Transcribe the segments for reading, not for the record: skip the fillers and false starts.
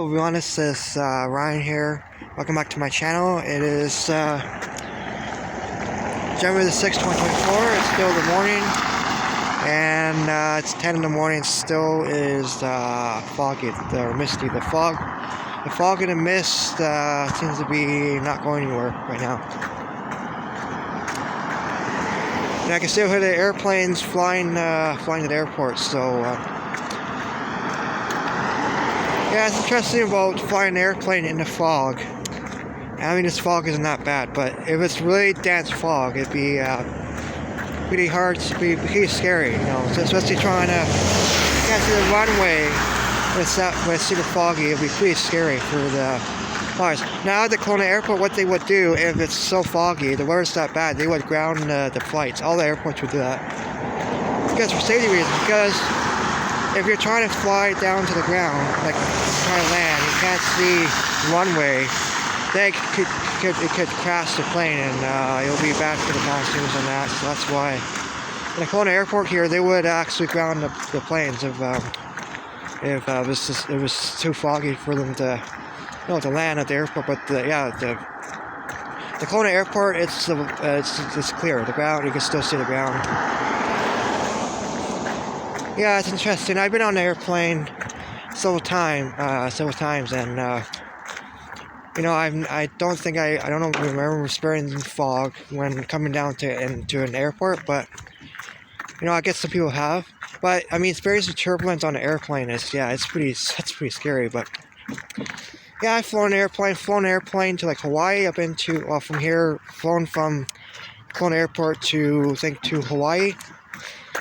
everyone, this is Ryan here. Welcome back to my channel. It is January the 6th, 2024. It's still the morning, and it's 10 in the morning. It still is foggy, or misty. The fog and the mist seems to be not going anywhere right now. And I can still hear the airplanes flying to the airport, so yeah, it's interesting about flying an airplane in the fog. I mean, this fog isn't that bad, but if it's really dense fog, it'd be pretty hard, it'd be pretty scary, you know, so especially trying to get to the runway when it's super foggy. It'd be pretty scary for the flights. Now at the Kelowna airport, what they would do if it's so foggy, the weather's that bad, they would ground the flights. All the airports would do that. Because for safety reasons, because if you're trying to fly down to the ground, like trying to land, you can't see the runway, then it could crash the plane, and it'll be bad for the passengers and that. So that's why in the Kelowna airport here, they would actually ground the planes if it was too foggy for them to land at the airport. But the Kelowna airport, it's clear. The ground, you can still see the ground. Yeah, it's interesting. I've been on the airplane several times, and you know, I don't remember experiencing fog when coming down into an airport, but you know, I guess some people have. But I mean, experiencing turbulence on an airplane is that's pretty scary. But yeah, I've flown an airplane to like Hawaii. I've been to from here, flown from Kelowna airport to Hawaii.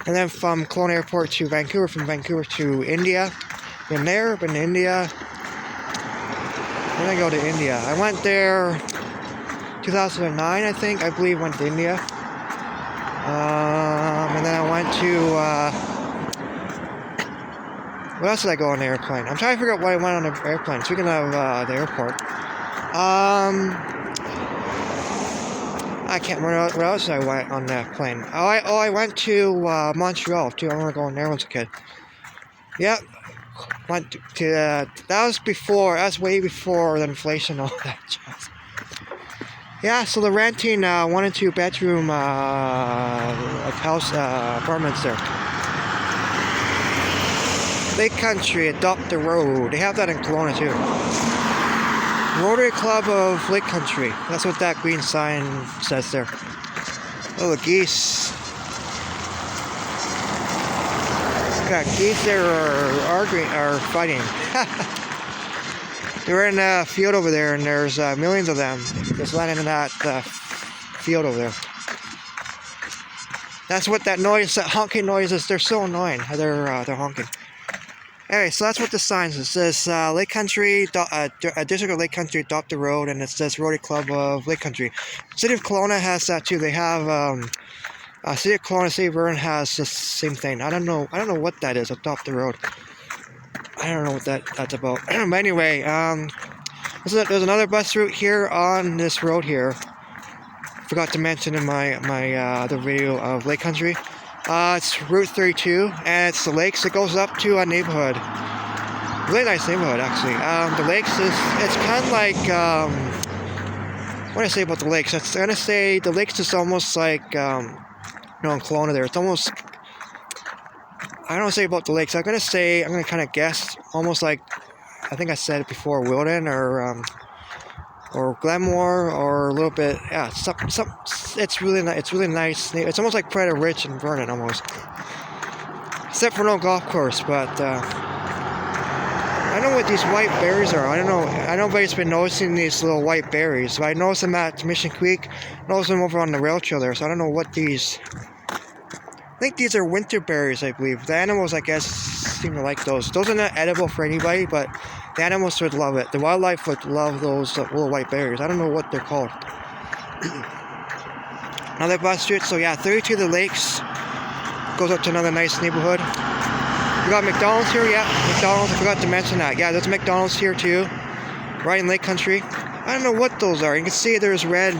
And then from Kelowna Airport to Vancouver, from Vancouver to India. Been to India. When did I go to India? I went there 2009, I think. I believe went to India. And then I went to... what else did I go on the airplane? I'm trying to figure out why I went on the airplane. Speaking of the airport. I can't remember where else I went on that plane. I went to Montreal too. I remember going there as a kid. Yep, went to that was way before the inflation and all that jazz. Yeah, so the renting 1 and 2 bedroom apartments there. Lake Country, adopt the road. They have that in Kelowna too. Rotary Club of Lake Country. That's what that green sign says there. Oh, the geese. Got geese there are fighting. They're in a field over there, and there's millions of them just landing in that field over there. That's what that honking noise is. They're so annoying. They're honking. Anyway, so that's what the sign says. It says Lake Country, District of Lake Country, adopt the road, and it says Rotary Club of Lake Country. City of Kelowna has that too. They have City of Kelowna, City of Vernon has the same thing. I don't know what that is. Adopt the road. I don't know what that's about. But anyway, there's another bus route here on this road here. Forgot to mention in my other video of Lake Country. It's Route 32, and it's the lakes. It goes up to a neighborhood. Really nice neighborhood, actually. The lakes it's kind of like, what do I say about the lakes? I'm going to say the lakes is almost like, in Kelowna there. It's almost, I don't want to say about the lakes. I'm going to kind of guess, almost like, I think I said it before, Wilden or Glenmore, or a little bit, yeah, it's really nice. It's almost like Predator Ridge and Vernon, almost. Except for no golf course, but, I don't know what these white berries are. I don't know. I know nobody's been noticing these little white berries. So I noticed them at Mission Creek, noticed them over on the rail trail there, so I don't know what these... I think these are winter berries, I believe. The animals, I guess, seem to like those. Those are not edible for anybody, but the animals would love it. The wildlife would love those little white berries. I don't know what they're called. Another bus route. So yeah, 32 to the lakes. Goes up to another nice neighborhood. We got McDonald's here. Yeah, McDonald's. I forgot to mention that. Yeah, there's McDonald's here too. Right in Lake Country. I don't know what those are. You can see there's red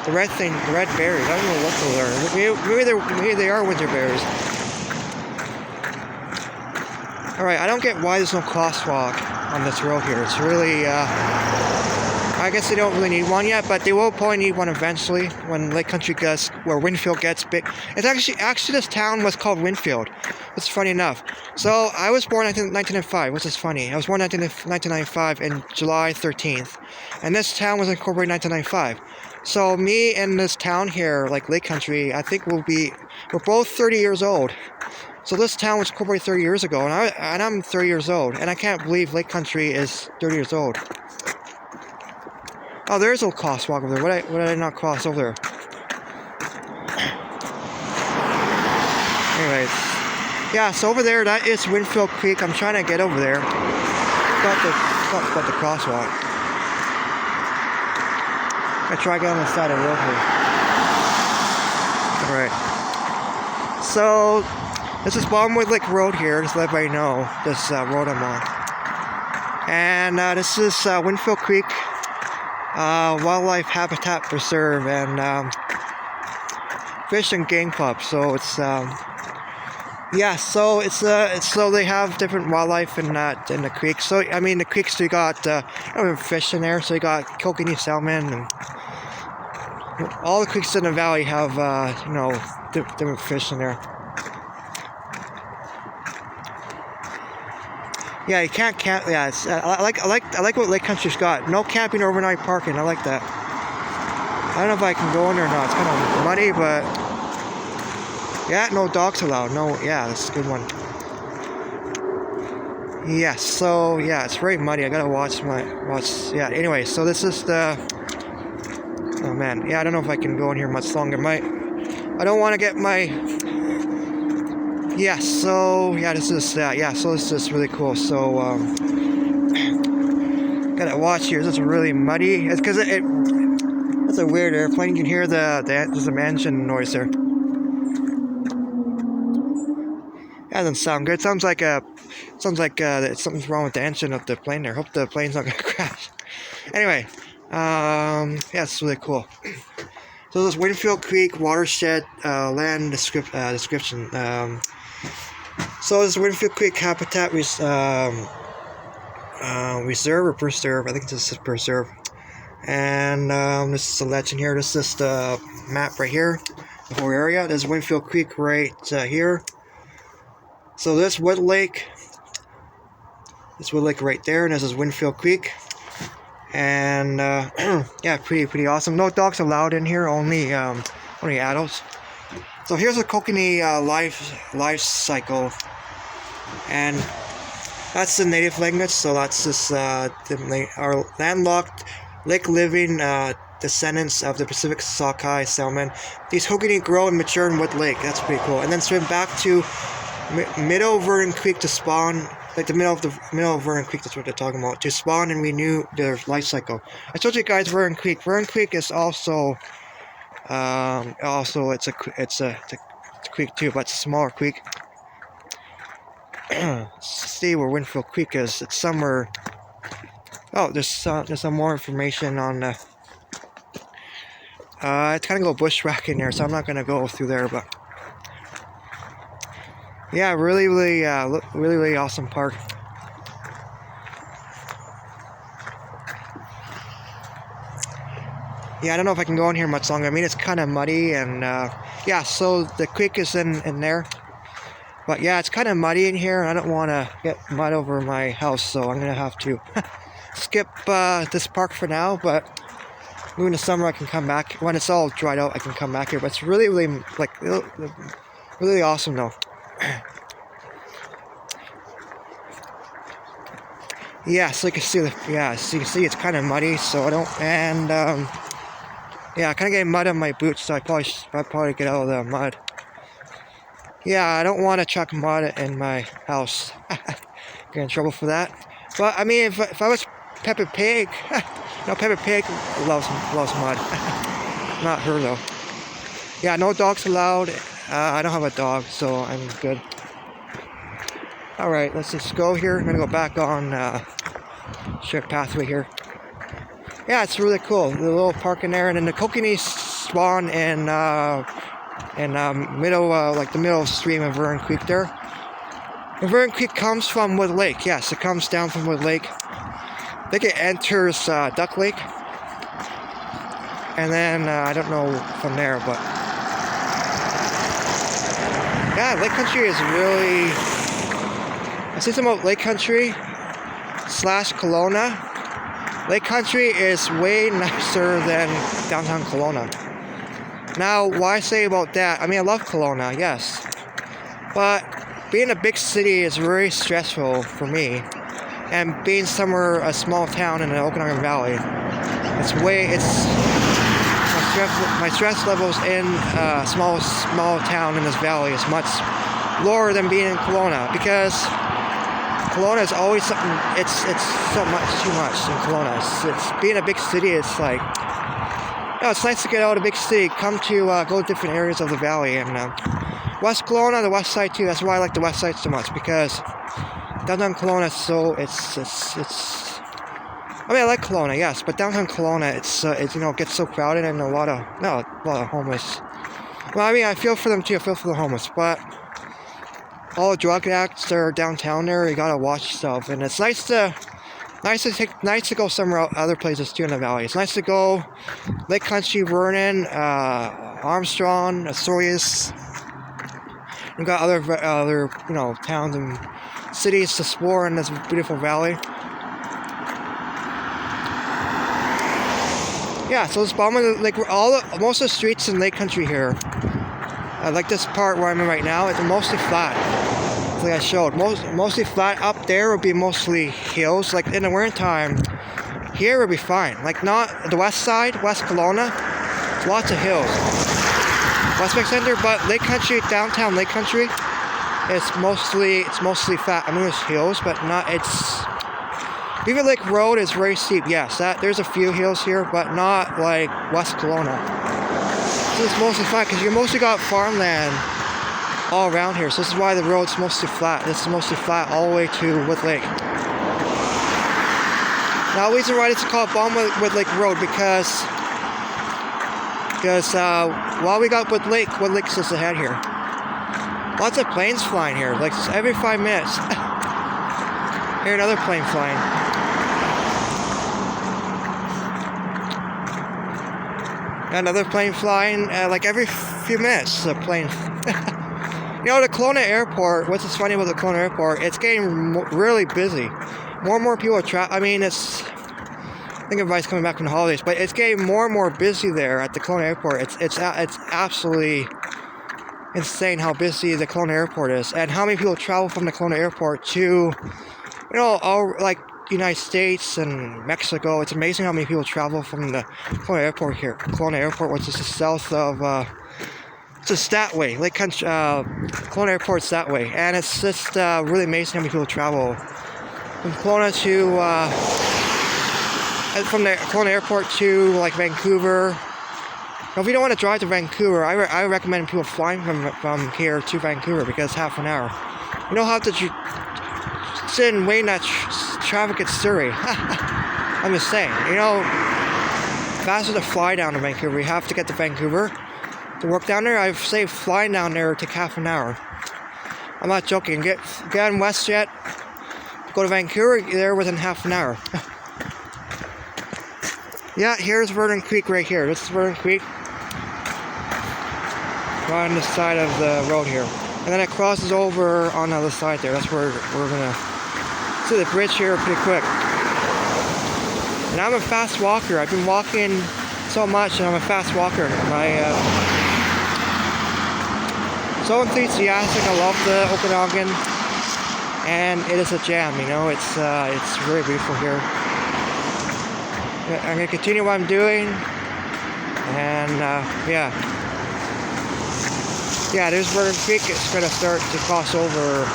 berries. I don't know what those are. Maybe they are winter berries. Alright, I don't get why there's no crosswalk on this road here. It's really, I guess they don't really need one yet, but they will probably need one eventually when Lake Country gets, where Winfield gets big. It's actually this town was called Winfield. It's funny enough. So I was born in 1905, which is funny. I was born in 1995 in July 13th, and this town was incorporated in 1995. So me and this town here, like Lake Country, I think we're both 30 years old. So this town was incorporated 30 years ago, and I'm 30 years old, and I can't believe Lake Country is 30 years old. Oh, there is a crosswalk over there. What did I not cross over there? Anyways, yeah. So over there, that is Winfield Creek. I'm trying to get over there. Got the crosswalk. I try to get on the side of the road here. All right. So this is Bottomwood Lake Road here. Just to let everybody know this road I'm on. And this is Winfield Creek. Wildlife Habitat Preserve and Fish and Game Club. So it's yeah. So it's so they have different wildlife in the creek. So I mean the creeks, you got fish in there. So you got kokanee salmon, and all the creeks in the valley have different fish in there. Yeah, you can't camp. Yeah, it's, I like what Lake Country's got. No camping or overnight parking. I like that. I don't know if I can go in there or not. It's kind of muddy, but yeah, no dogs allowed. No, yeah, that's a good one. Yeah, so yeah, it's very muddy. I gotta watch. Yeah. Anyway, so this is the. Oh man, yeah, I don't know if I can go in here much longer. I don't want to get my. Yeah, so yeah, this is so this is really cool. So gotta watch here. This is really muddy. It's because it's a weird airplane. You can hear there's an engine noise there. That doesn't sound good. Sounds like something's wrong with the engine of the plane there. Hope the plane's not gonna crash. Anyway, yeah, it's really cool. So this Winfield Creek watershed land description. So this Winfield Creek Habitat Reserve or Preserve. I think this is Preserve. And this is a legend here. This is the map right here. The whole area. There's Winfield Creek right here. So this Wood Lake. This Wood Lake right there. And this is Winfield Creek. And yeah, pretty awesome. No dogs allowed in here. Only adults. So here's a kokanee life cycle, and that's the native language. So that's this our landlocked lake living descendants of the Pacific sockeye salmon. These kokanee grow and mature in Wood Lake. That's pretty cool. And then swim back to middle Vernon Creek to spawn, like the middle of Vernon Creek. That's what they're talking about, to spawn and renew their life cycle. I told you guys Vernon Creek. Vernon Creek is also. It's a creek too, but it's a smaller creek. See where Winfield Creek is. It's somewhere. Oh, there's some more information on. It's kind of go bushwhack in there, so I'm not gonna go through there. But yeah, really awesome park. Yeah, I don't know if I can go in here much longer. I mean, it's kind of muddy, and yeah, so the creek is in there. But yeah, it's kind of muddy in here, and I don't want to get mud over my house, so I'm going to have to skip this park for now. But moving to summer, I can come back. When it's all dried out, I can come back here. But it's really awesome, though. Yeah, so you can see so you can see it's kind of muddy, so I don't, and yeah, I kind of get mud on my boots, so I'd probably get out of the mud. Yeah, I don't want to chuck mud in my house. Get in trouble for that. But I mean, if I was Peppa Pig, Peppa Pig loves mud. Not her though. Yeah, no dogs allowed. I don't have a dog, so I'm good. All right, let's just go here. I'm gonna go back on straight pathway here. Yeah, it's really cool. The little park in there, and then the kokanee spawn in middle, like the middle stream of Vernon Creek there. And Vernon Creek comes from Wood Lake. Yes, it comes down from Wood Lake. think it enters Duck Lake, and then I don't know from there, but yeah, Lake Country is really. I see some about Lake Country / Kelowna. Lake Country is way nicer than downtown Kelowna. Now, why say about that? I mean, I love Kelowna, yes, but being a big city is very stressful for me, and being somewhere a small town in the Okanagan Valley, my stress levels in a small town in this valley is much lower than being in Kelowna, because Kelowna is always something. It's so much too much in Kelowna. It's being a big city. It's like, it's nice to get out of a big city, come to go to different areas of the valley, and West Kelowna, the west side too. That's why I like the west side so much, because downtown Kelowna is so it's. I mean, I like Kelowna, yes, but downtown Kelowna, it gets so crowded and a lot of homeless. Well, I mean, I feel for them too. I feel for the homeless, but all the drug addicts that are downtown there, you gotta watch yourself. And it's nice to go somewhere other places too in the valley. It's nice to go Lake Country, Vernon, Armstrong, Soar. We've got other towns and cities to explore in this beautiful valley. Yeah, so it's like most of the streets in Lake Country here. Like this part where I'm in right now, it's mostly flat. Like I showed, mostly flat. Up there would be mostly hills. Like in the winter time, here would be fine. Like not the west side, West Kelowna, lots of hills. Westbank Center, but Lake Country, downtown Lake Country, it's mostly flat. I mean, there's hills, but not. Beaver Lake Road is very steep. Yes, there's a few hills here, but not like West Kelowna. So it's mostly flat because you mostly got farmland all around here. So this is why the road's mostly flat. This is mostly flat all the way to Wood Lake. Now, the reason why it's called Wood Lake Road because while we got Wood Lake's just ahead here. Lots of planes flying here, like every 5 minutes. Here's another plane flying. Another plane flying, like every few minutes, a plane. The Kelowna Airport, what's funny about the Kelowna Airport, it's getting really busy. More and more people are I think everybody's coming back from the holidays, but it's getting more and more busy there at the Kelowna Airport. It's absolutely insane how busy the Kelowna Airport is, and how many people travel from the Kelowna Airport to, all like United States and Mexico. It's amazing how many people travel from the Kelowna Airport here. Kelowna Airport, which is the south of, it's just that way. Lake Country, Kelowna Airport's that way, and it's just really amazing how many people travel from Kelowna from the Kelowna Airport to like Vancouver. Now, if you don't want to drive to Vancouver, I recommend people flying from here to Vancouver, because it's half an hour. You don't have to sit and wait in that traffic at Surrey. I'm just saying, faster to fly down to Vancouver. You have to get to Vancouver to work down there. I've saved flying down there take half an hour. I'm not joking. Get on WestJet, go to Vancouver, you're there within half an hour. Yeah, here's Vernon Creek right here. This is Vernon Creek. Right on the side of the road here. And then it crosses over on the other side there. That's where we're gonna see the bridge here pretty quick. And I'm a fast walker. I've been walking so much, and I'm a fast walker. So enthusiastic. I love the Okanagan, and it is a jam. It's very beautiful here. I'm gonna continue what I'm doing, and yeah, there's Vernon Creek. It's gonna start to cross over.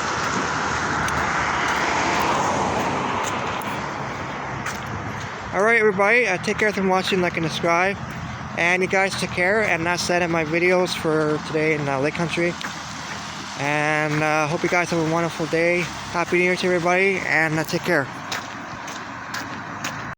Alright, everybody, take care. Thanks for watching, like and subscribe, and you guys take care. And that's the end of my videos for today in Lake Country, and hope you guys have a wonderful day. Happy New Year to everybody, and take care.